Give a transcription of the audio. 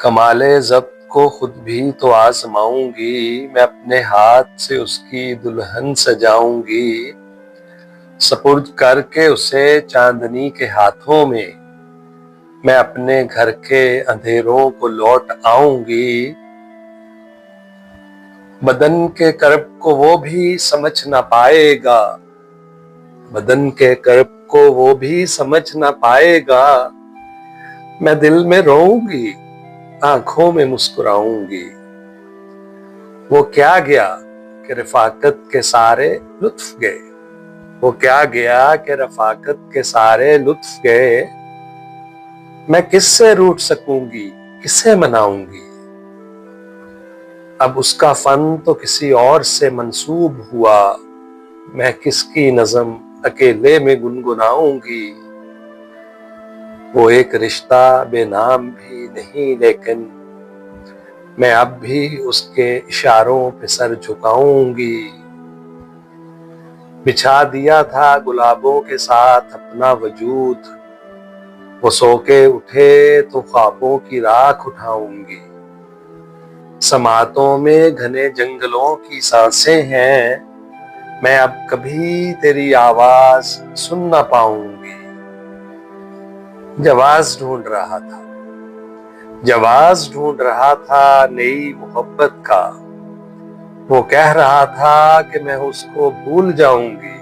कमाले ज़ब्त को खुद भी तो आजमाऊंगी, मैं अपने हाथ से उसकी दुल्हन सजाऊंगी। सपुर्द करके उसे चांदनी के हाथों में, मैं अपने घर के अंधेरों को लौट आऊंगी। बदन के कर्ब को वो भी समझ ना पाएगा, बदन के कर्ब को वो भी समझ ना पाएगा। मैं दिल में रोऊंगी, आंखों में मुस्कुराऊंगी। वो क्या गया कि रफाकत के सारे लुत्फ गए, वो क्या गया कि रफाकत के सारे लुत्फ गए। मैं किससे रूठ सकूंगी, किसे मनाऊंगी। अब उसका फन तो किसी और से मंसूब हुआ, मैं किसकी नज़म अकेले में गुनगुनाऊंगी। वो एक रिश्ता बेनाम भी नहीं, लेकिन मैं अब भी उसके इशारों पे सर झुकाऊंगी। बिछा दिया था गुलाबों के साथ अपना वजूद, वो सो के उठे तो ख्वाबों की राख उठाऊंगी। समातों में घने जंगलों की सांसें हैं, मैं अब कभी तेरी आवाज सुन ना पाऊंगी। जवाज ढूंढ रहा था, जवाज ढूंढ रहा था नई मोहब्बत का। वो कह रहा था कि मैं उसको भूल जाऊंगी।